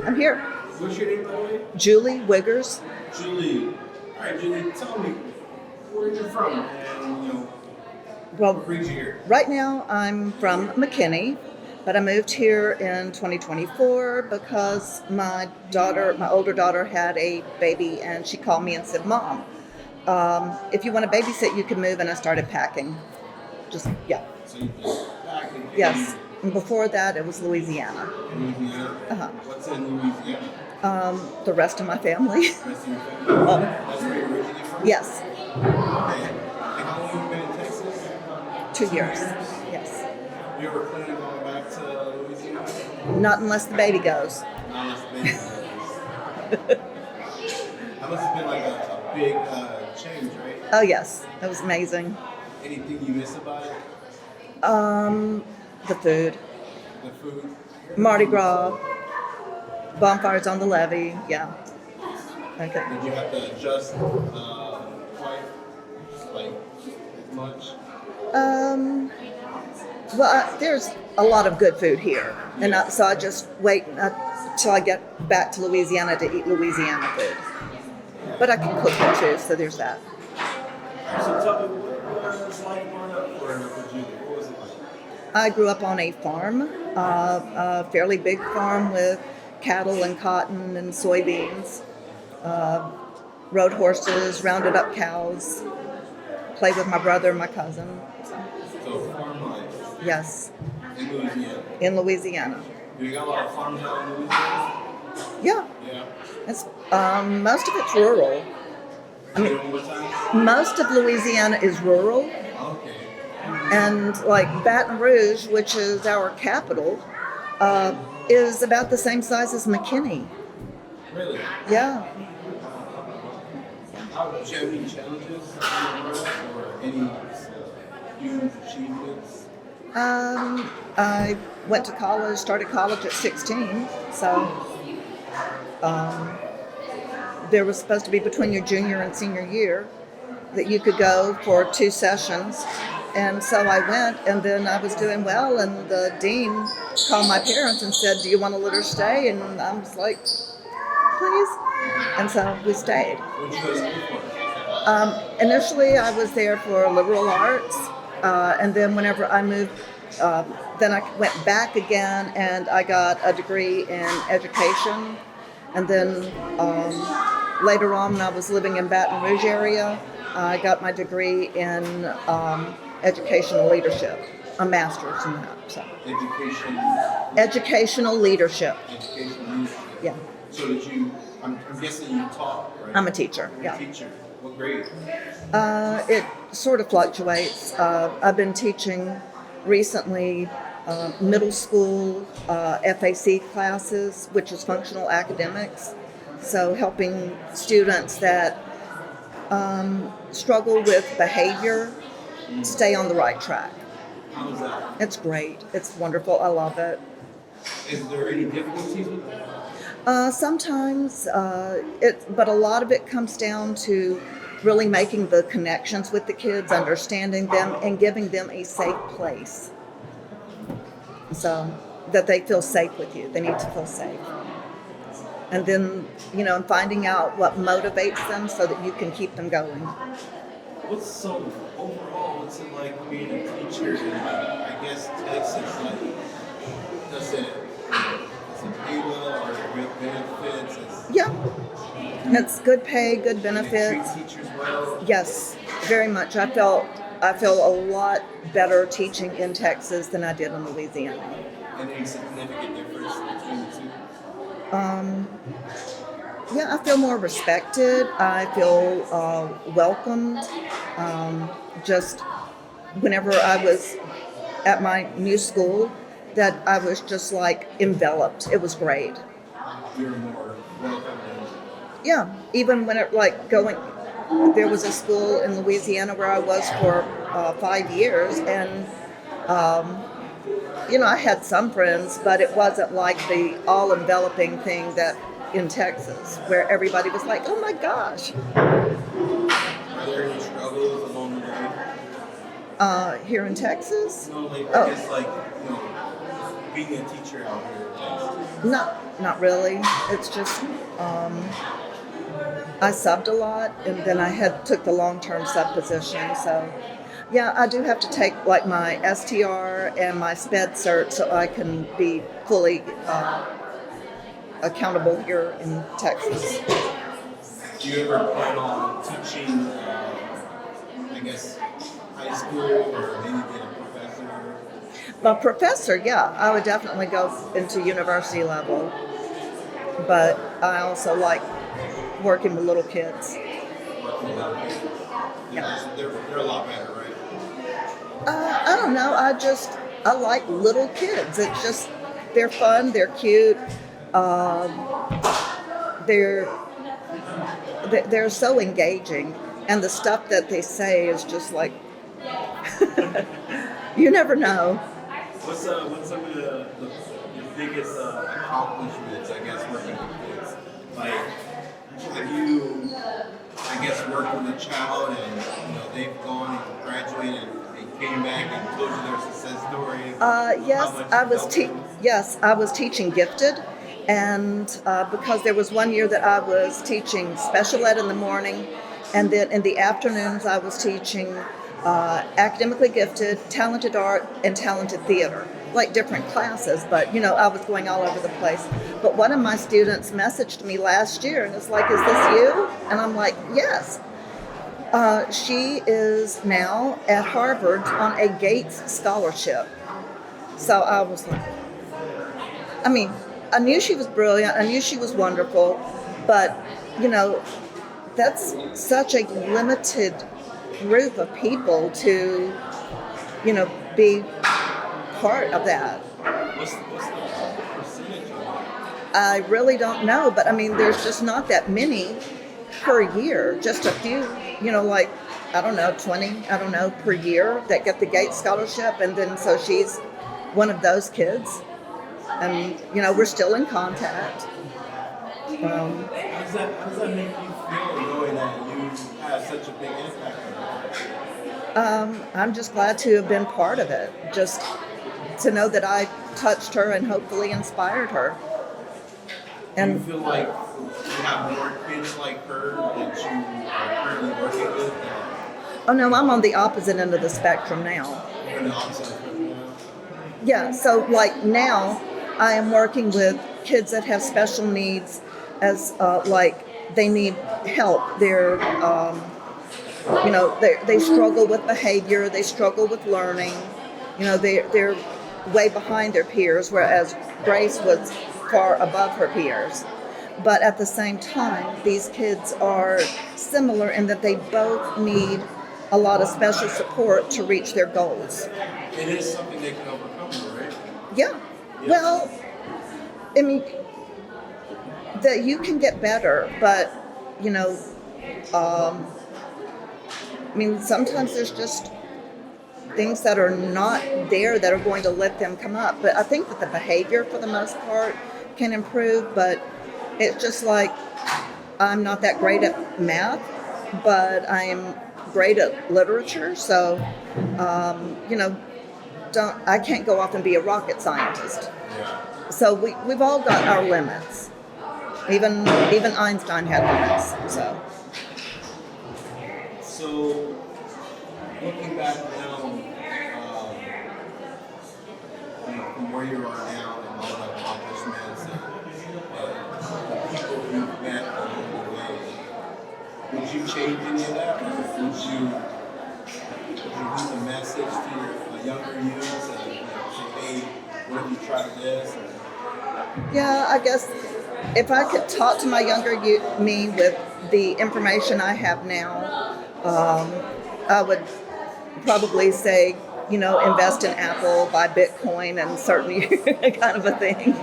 I'm here. What's your name, by the way? Julie Wiggers. Julie. All right, Julie, tell me where you're from and, Well, what brings you here. right now I'm from McKinney, but I moved here in 2024 because my older daughter had a baby, and she called me and said, "Mom, if you want to babysit, you can move." And I started packing. Yeah. So you just back and Yes. And before that, it was Louisiana. Louisiana? Uh-huh. What's in Louisiana? The rest of my family. Rest of your family? That's where you're originally from? Yes. Okay. And how long have you been in Texas? 2 years. Yes. You ever planning on going back to Louisiana? Not unless the baby goes. Not unless the baby goes. That must have been like a big change, right? Oh, yes. That was amazing. Anything you miss about it? The food. The food? Mardi Gras. Bonfires on the levee. Yeah. Okay. Did you have to adjust quite like as much? Well, there's a lot of good food here, and so I just wait until I get back to Louisiana to eat Louisiana food. But I can cook it too, so there's that. So tell me, what was life growing up for Julie? What was it like? I grew up on a farm, a fairly big farm with cattle and cotton and soybeans, rode horses, rounded up cows, played with my brother and my cousin. So farm life Yes, in Louisiana. in Louisiana. Do you got a lot of farms out in Louisiana? Yeah, Yeah. it's most of it's rural. Say it one more time? Most of Louisiana is rural, Okay. and like Baton Rouge, which is our capital, is about the same size as McKinney. Really? Yeah. Did you have any challenges in your life or any huge achievements? I went to college, started college at 16, so there was supposed to be between your junior and senior year that you could go for 2 sessions. And so I went, and then I was doing well, and the dean called my parents and said, "Do you want to let her stay?" And I was like, "Please." And so we stayed. What did you go to school for? Initially, I was there for liberal arts, and then whenever I moved, then I went back again, and I got a degree in education. And then later on, when I was living in Baton Rouge area, I got my degree in educational leadership, a master's in that. So educational leadership. Educational leadership. Yeah, So did you? I'm guessing you taught, right? I'm a teacher. You're Yeah. a teacher. What grade? It sort of fluctuates. I've been teaching recently middle school FAC classes, which is functional academics. So helping students that struggle with behavior stay on the right track. How's that? It's great. It's wonderful. I love it. Is there any difficulties with that? Sometimes, but a lot of it comes down to really making the connections with the kids, understanding them, and giving them a safe place. So that they feel safe with you. They need to feel safe. And then, finding out what motivates them so that you can keep them going. What's it like being a teacher in, I guess, Texas? Like, does it pay well? Are there good benefits? Yeah. It's good pay, good benefits. Treat teachers well? Yes, very much. I feel a lot better teaching in Texas than I did in Louisiana. Any significant difference between the two? Yeah, I feel more respected. I feel welcomed. Just whenever I was at my new school, that I was just like enveloped. It was great. You're more welcome. Yeah, even when there was a school in Louisiana where I was for 5 years, and I had some friends, but it wasn't like the all-enveloping thing that in Texas, where everybody was like, "Oh my gosh." Are there any struggles along the way? Here in Texas? No, I guess being a teacher out here in Texas? Not really. It's just I subbed a lot, and then I took the long-term sub position. So, yeah, I do have to take like my STR and my SPED cert so I can be fully accountable here in Texas. Do you ever plan on teaching, I guess, high school or maybe being a professor? A professor, yeah, I would definitely go into university level, but I also like working with little kids. Working with little kids? They're a lot better, right? I don't know. I like little kids. It's just they're fun. They're cute. They're they're so engaging, and the stuff that they say is just like you never know. What's some of your biggest accomplishments, I guess, working with kids? Like, have you, I guess, worked with a child and they've gone and graduated and they came back and told you their success stories? Yes, I was teaching gifted, and because there was one year that I was teaching special ed in the morning, and then in the afternoons I was teaching academically gifted, talented art, and talented theater, like different classes, but I was going all over the place. But one of my students messaged me last year and was like, "Is this you?" And I'm like, "Yes." She is now at Harvard on a Gates scholarship. So I was like, I knew she was brilliant, I knew she was wonderful, but that's such a limited group of people to be part of that. What's the percentage of that? I really don't know, but there's just not that many per year, just a few, like, I don't know, 20, per year that get the Gates scholarship, and then so she's one of those kids, and we're still in contact. How does that make you feel, knowing that you have such a big impact on her? I'm just glad to have been part of it, just to know that I touched her and hopefully inspired her. And do you feel like you have more kids like her that you are currently working with? Oh no, I'm on the opposite end of the spectrum now. You're on the opposite spectrum now? Yeah, so like now I am working with kids that have special needs, as like they need help. They're they struggle with behavior, they struggle with learning. They're way behind their peers, whereas Grace was far above her peers. But at the same time, these kids are similar in that they both need a lot of special support to reach their goals. It is something they can overcome, right? Yeah. Well, that you can get better, but sometimes there's just things that are not there that are going to let them come up. But I think that the behavior, for the most part, can improve. But it's just like I'm not that great at math, but I am great at literature. So, I can't go off and be a rocket scientist. Yeah. So we've all got our limits. Even Einstein had limits. So, looking back now, from where you are now and all the accomplishments and the people you've met along the way, would you change any of that? Or would you use a message to your younger youth and say, "Hey, what if you try this?" Yeah, I guess if I could talk to my younger me with the information I have now, I would probably say, invest in Apple, buy Bitcoin, and certain kind of a thing.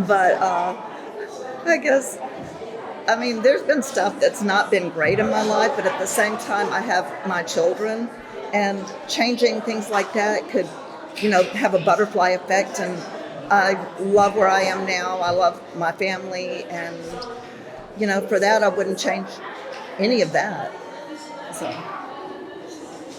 But I guess, there's been stuff that's not been great in my life, but at the same time, I have my children, and changing things like that could, have a butterfly effect. And I love where I am now. I love my family, and, for that, I wouldn't change any of that. So.